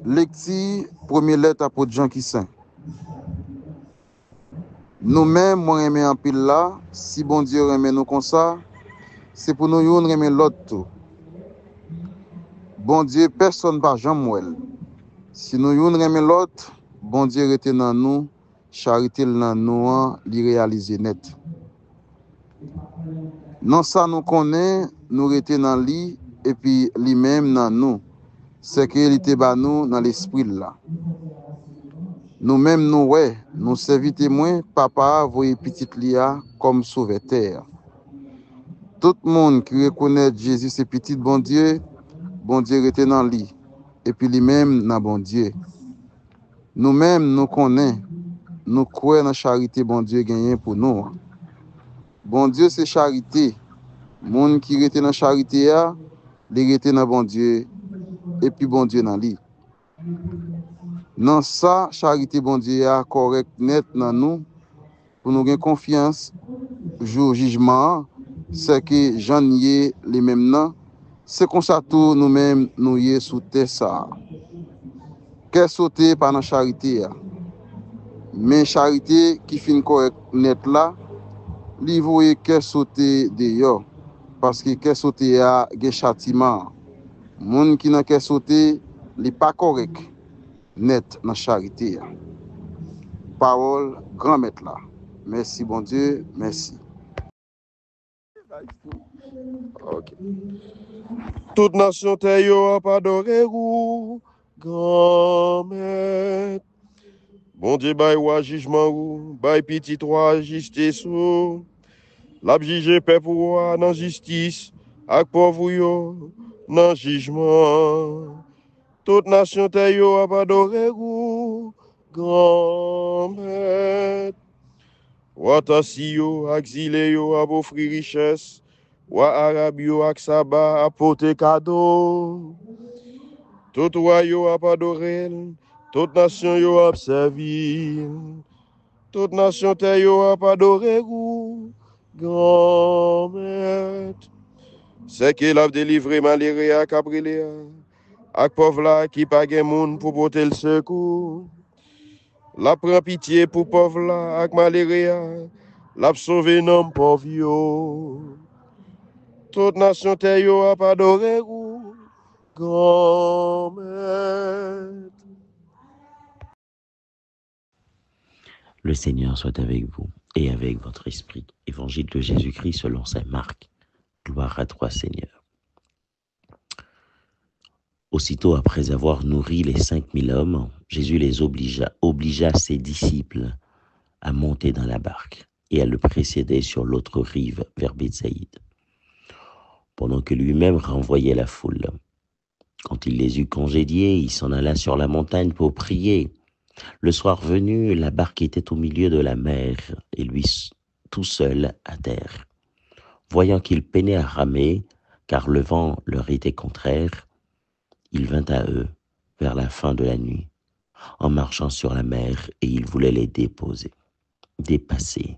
Lecture, première lettre apôtre Jean qui saint. Nous-mêmes, moi remet en pile là, si bon Dieu remet nous comme ça, c'est pour nous yon remet l'autre. Bon Dieu, personne pas jamais mouel. Si nous yon remet l'autre, bon Dieu rete dans nous, charité dans nous, li réaliser net. Non ça nous connaît, nous rete dans lui et puis lui-même dans nous. C'est qu'il était ba nous dans l'esprit là. Nous-mêmes, nous, ouais, nous servons témoins, papa, voyez petite Lia comme sauveteur. Tout le monde qui reconnaît Jésus, c'est petit bon Dieu était dans lui. Et puis lui-même, dans bon Dieu. Nous-mêmes, nous connaissons, nous croyons dans la charité, bon Dieu gagné pour nous. Bon Dieu, c'est charité. Le monde qui était dans la charité, il était dans bon Dieu. Et puis bon Dieu dans lui. Dans ça, charité, bon Dieu, correct, net dans nous. Pour nous avoir confiance, jour jugement, c'est que j'en ai les mêmes noms. C'est comme ça tout nous-mêmes, nous y sommes sous terre ça. Qu'est-ce sauté par la charité? Mais charité qui finit correct net là, li voye qu'est-ce sauté d'ailleurs. Parce que qu'est-ce sauté a des châtiments. Moun qui n'a qu'est-ce sauté, li pas correct net dans charité. Parole grand maître là. Merci bon Dieu, merci. Ok. Toute nation te yo a adoré ou, grand maître. Bon Dieu, bay ou jugement ou, bay petit ou justice ou. L'a jugé peuple ou dans justice, ak pauvre yo, dans jugement. Toute nation te yo a adoré ou, grand maître. Watasi yo, exilé yo, a offrir richesse. Wa Arab yo ak Saba apporter cadeau. Tout roi yo a adoré, toute nation yo a servi. Toute nation te yo a adoré ou, grand maître. C'est qu'il a délivré malheureux à Cabriléa, ak pauvre là qui pa gen moun pour porter le secours. La prend pitié pour pauvre là ak malheureux, l'a sauvé nom pauvre yo. Toute nation te yo a adoré ou, grand maître. Le Seigneur soit avec vous et avec votre esprit. Évangile de Jésus-Christ selon saint Marc. Gloire à toi, Seigneur. Aussitôt après avoir nourri les 5000 hommes, Jésus les obligea ses disciples à monter dans la barque et à le précéder sur l'autre rive vers Bethsaïde, pendant que lui-même renvoyait la foule. Quand il les eut congédiés, il s'en alla sur la montagne pour prier. Le soir venu, la barque était au milieu de la mer et lui tout seul à terre. Voyant qu'il peinait à ramer, car le vent leur était contraire, il vint à eux vers la fin de la nuit, en marchant sur la mer, et il voulait les dépasser.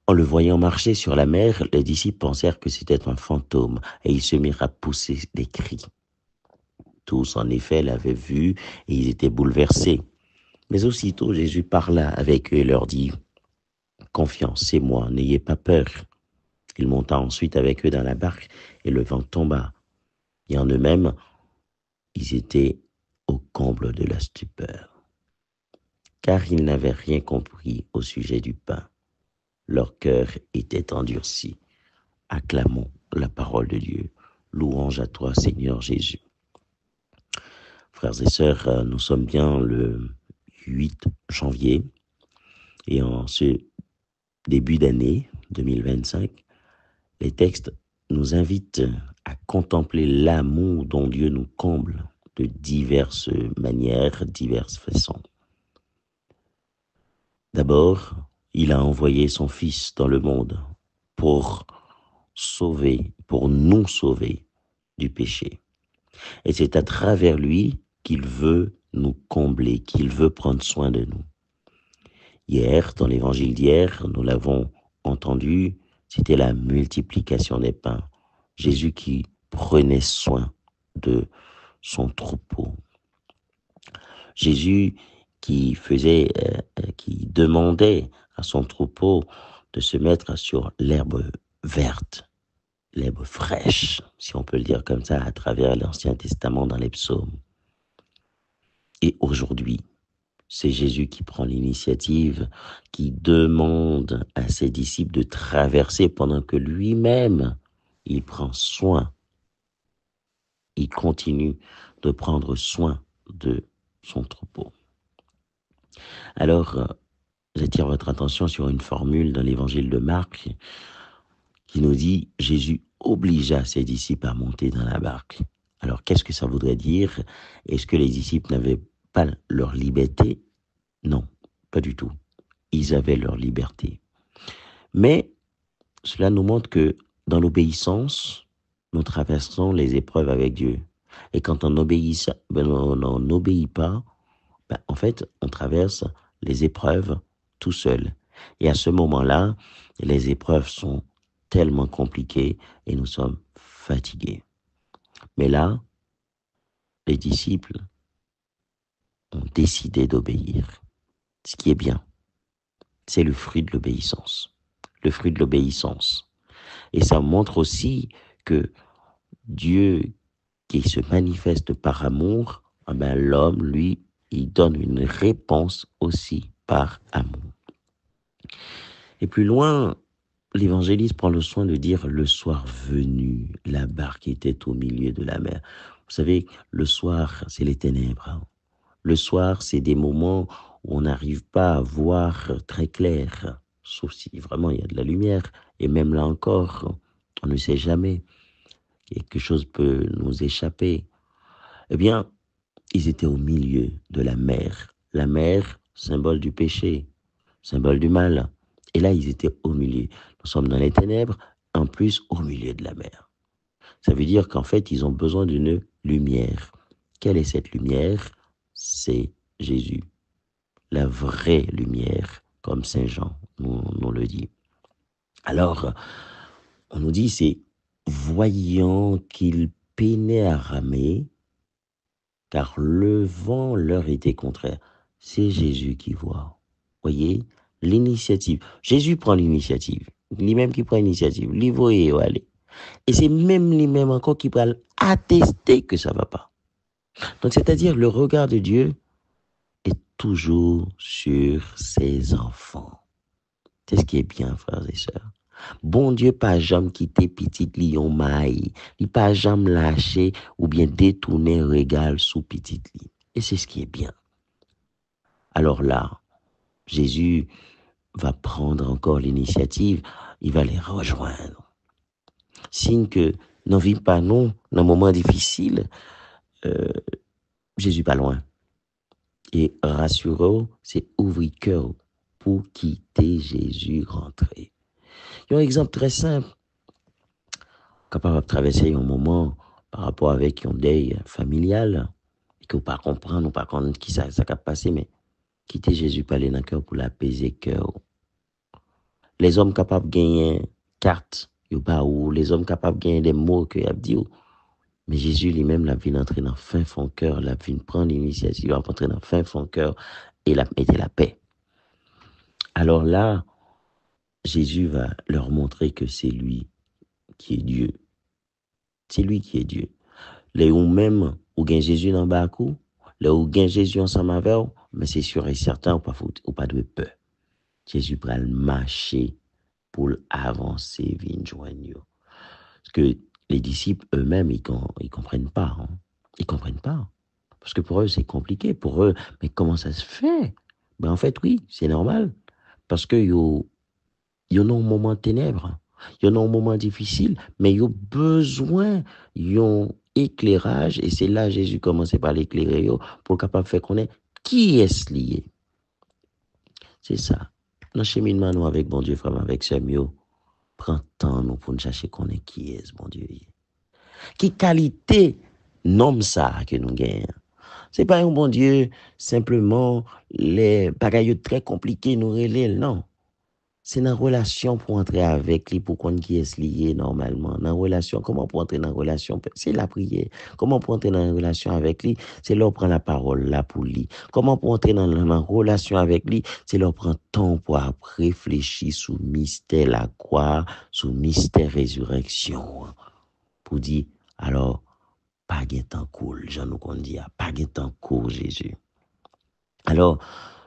En le voyant marcher sur la mer, les disciples pensèrent que c'était un fantôme, et ils se mirent à pousser des cris. Tous, en effet, l'avaient vu, et ils étaient bouleversés. Mais aussitôt, Jésus parla avec eux et leur dit « Confiance, c'est moi, n'ayez pas peur. » Il monta ensuite avec eux dans la barque, et le vent tomba. Et en eux-mêmes, ils étaient au comble de la stupeur, car ils n'avaient rien compris au sujet du pain. Leur cœur était endurci. Acclamons la parole de Dieu. Louange à toi, Seigneur Jésus. Frères et sœurs, nous sommes bien le 8 janvier, et en ce début d'année 2025, les textes nous invitent à contempler l'amour dont Dieu nous comble de diverses manières, diverses façons. D'abord, il a envoyé son Fils dans le monde pour nous sauver du péché. Et c'est à travers lui qu'il veut nous combler, qu'il veut prendre soin de nous. Hier, dans l'évangile d'hier, nous l'avons entendu, c'était la multiplication des pains. Jésus qui prenait soin de son troupeau. Jésus qui demandait à son troupeau de se mettre sur l'herbe verte, l'herbe fraîche, si on peut le dire comme ça, à travers l'Ancien Testament dans les psaumes. Et aujourd'hui, c'est Jésus qui prend l'initiative, qui demande à ses disciples de traverser pendant que lui-même, il prend soin, il continue de prendre soin de son troupeau. Alors, j'attire votre attention sur une formule dans l'évangile de Marc qui nous dit « Jésus obligea ses disciples à monter dans la barque ». Alors, qu'est-ce que ça voudrait dire? Est-ce que les disciples n'avaient pas leur liberté? Non, pas du tout. Ils avaient leur liberté. Mais cela nous montre que dans l'obéissance, nous traversons les épreuves avec Dieu. Et quand on n'obéit pas, en fait, on traverse les épreuves tout seul. Et à ce moment-là, les épreuves sont tellement compliquées et nous sommes fatigués. Mais là, les disciples ont décidé d'obéir. Ce qui est bien, c'est le fruit de l'obéissance. Le fruit de l'obéissance. Et ça montre aussi que Dieu qui se manifeste par amour, l'homme, lui, il donne une réponse aussi par amour. Et plus loin, l'évangéliste prend le soin de dire le soir venu, la barque était au milieu de la mer. Vous savez, le soir, c'est les ténèbres. Le soir, c'est des moments où on n'arrive pas à voir très clair, sauf si vraiment il y a de la lumière. Et même là encore, on ne sait jamais. Quelque chose peut nous échapper. Eh bien, ils étaient au milieu de la mer. La mer, symbole du péché, symbole du mal. Et là, ils étaient au milieu. Nous sommes dans les ténèbres, en plus au milieu de la mer. Ça veut dire qu'en fait, ils ont besoin d'une lumière. Quelle est cette lumière? C'est Jésus. La vraie lumière, comme Saint Jean nous le dit. Alors, on nous dit, c'est voyant qu'ils peinaient à ramer, car le vent leur était contraire. C'est Jésus qui voit. Voyez, l'initiative. Jésus prend l'initiative. Lui-même qui prend l'initiative. Lui voyez où aller. Et c'est même lui-même encore qui peut attester que ça ne va pas. Donc, c'est-à-dire, le regard de Dieu est toujours sur ses enfants. C'est ce qui est bien, frères et sœurs. Bon Dieu, pas jamais quitter petit lion maille, il pas jamais lâcher ou bien détourner régal sous petit lit. Et c'est ce qui est bien. Alors là, Jésus va prendre encore l'initiative, il va les rejoindre. Signe que n'en vit pas non, dans un moment difficile, Jésus pas loin. Et rassurez-vous, c'est ouvrir cœur pour quitter Jésus rentrer. Il y a un exemple très simple. Capable de traverser un moment par rapport avec un deuil familial, et que vous ne pas comprendre, ou pas comprendre qui ça a passé, mais quitter Jésus par dans le cœur pour l'apaiser cœur. Les hommes capables de gagner carte, ou les hommes capables de gagner des mots que y a dit, mais Jésus lui-même l'a vu entrer dans fin fond cœur, l'a vu prendre l'initiative, l'a entrer dans fin fond cœur et l'a mettre la paix. Alors là, Jésus va leur montrer que c'est lui qui est Dieu. C'est lui qui est Dieu. Les ou même, ou gain Jésus dans le bakou, les ou gain Jésus ensemble avec eux, mais c'est sûr et certain, ou pas de peur. Jésus va marcher pour avancer, venir joindre. Parce que les disciples eux-mêmes, ils comprennent pas. Hein. Ils comprennent pas. Parce que pour eux, c'est compliqué. Pour eux, mais comment ça se fait? Ben en fait, oui, c'est normal. Parce que ils ont un moment de ténèbres. Ils ont un moment difficile, mais ils ont besoin, ils ont éclairage, et c'est là Jésus commençait par l'éclairer pour capable faire connaître qui est lié. C'est ça. Dans le cheminement, nous, avec bon Dieu, frère, avec Samuel, prends temps nous pour nous chercher connaître qui est bon Dieu. Qui qualité nomme ça que nous gagnons. C'est pas un bon Dieu, simplement, les bagailles très compliqués nous relèvent, non. C'est dans relation pour entrer avec lui, pour qu'on qui est lié normalement. Dans relation, comment pour entrer dans relation? C'est la prière. Comment pour entrer dans une relation avec lui? C'est leur prendre la parole là pour lui. Comment pour entrer dans une relation avec lui? C'est leur prendre temps pour réfléchir sur le mystère la croix, sur le mystère résurrection. Pour dire, alors, pas de temps cool, Jean-nous qu'on dit, pas de temps court, Jésus. Alors,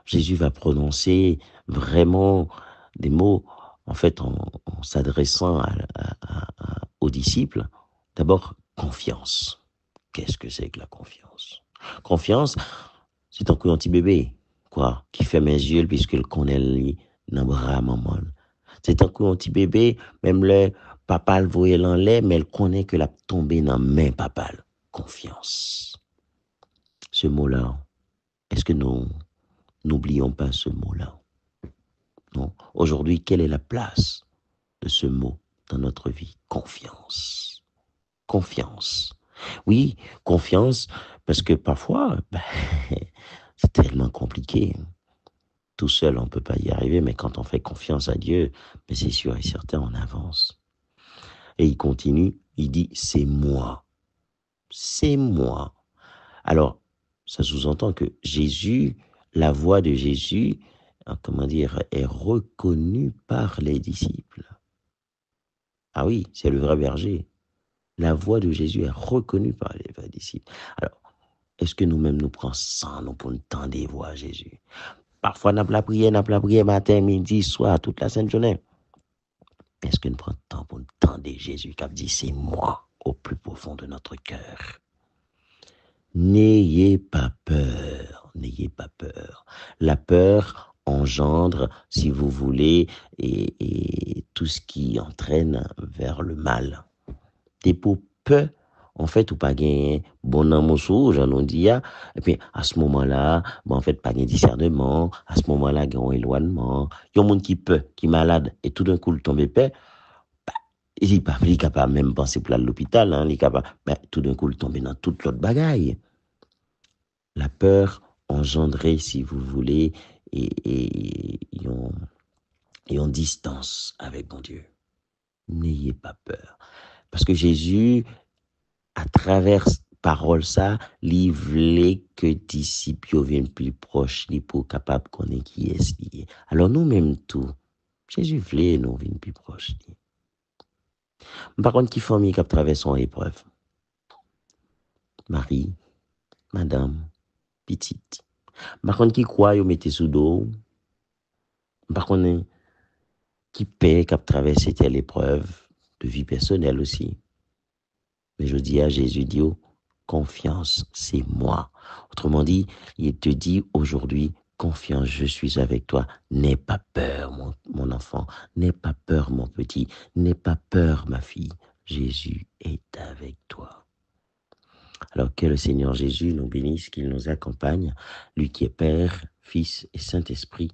Jésus va prononcer vraiment des mots, en fait, en s'adressant aux disciples. D'abord, confiance. Qu'est-ce que c'est que la confiance? Confiance, c'est un coup un petit bébé, quoi, qui fait mes yeux puisqu'il connaît lui dans le bras maman. C'est un coup un petit bébé, même le papa le voyait dans l'air, mais elle connaît que la tombée dans main papa. Confiance. Ce mot-là, est-ce que nous n'oublions pas ce mot-là? Non. Aujourd'hui, quelle est la place de ce mot dans notre vie? Confiance. Confiance. Oui, confiance, parce que parfois, c'est tellement compliqué. Tout seul, on ne peut pas y arriver, mais quand on fait confiance à Dieu, mais c'est sûr et certain, on avance. Et il continue, il dit, c'est moi. C'est moi. Alors, ça sous-entend que Jésus, la voix de Jésus, est reconnue par les disciples. Ah oui, c'est le vrai berger. La voix de Jésus est reconnue par les vrais disciples. Alors, est-ce que nous-mêmes nous prenons ça, nous pour entendre des voix à Jésus? Parfois, nous la prière matin, midi, soir, toute la sainte journée. Est-ce que nous prenons le temps pour entendre Jésus qui a dit, c'est moi, au plus profond de notre cœur? N'ayez pas peur, n'ayez pas peur. La peur engendre, si vous voulez, et tout ce qui entraîne vers le mal. Des pour peu, en fait, ou pas gagner bon amour, j'en ai dit, et puis à ce moment-là, en fait, pas gagner discernement, à ce moment-là, il y a un éloignement, il y a un monde qui peut, qui est malade, et tout d'un coup, le tombe paix, il n'est pas capable même penser pour l'hôpital, il est capable, tout d'un coup, il tombe dans toute l'autre bagaille. La peur engendrée, si vous voulez, et en distance avec mon Dieu. N'ayez pas peur. Parce que Jésus, à travers parole ça, il voulait que les disciples viennent plus proches, pour capable qu'on ait qui est lié. Alors nous-mêmes tout, Jésus voulait nous venir plus proches. Par contre, qui famille qui traverse une épreuve? Marie, madame, petite. Par contre, qui croit, vous mettez sous dos. Par contre, qui paie, qui traverse telle épreuve de vie personnelle aussi. Mais je dis à Jésus, dit, confiance, c'est moi. Autrement dit, il te dit aujourd'hui, confiance, je suis avec toi. N'aie pas peur, mon enfant. N'aie pas peur, mon petit. N'aie pas peur, ma fille. Jésus est avec toi. Alors que le Seigneur Jésus nous bénisse, qu'il nous accompagne, lui qui est Père, Fils et Saint-Esprit,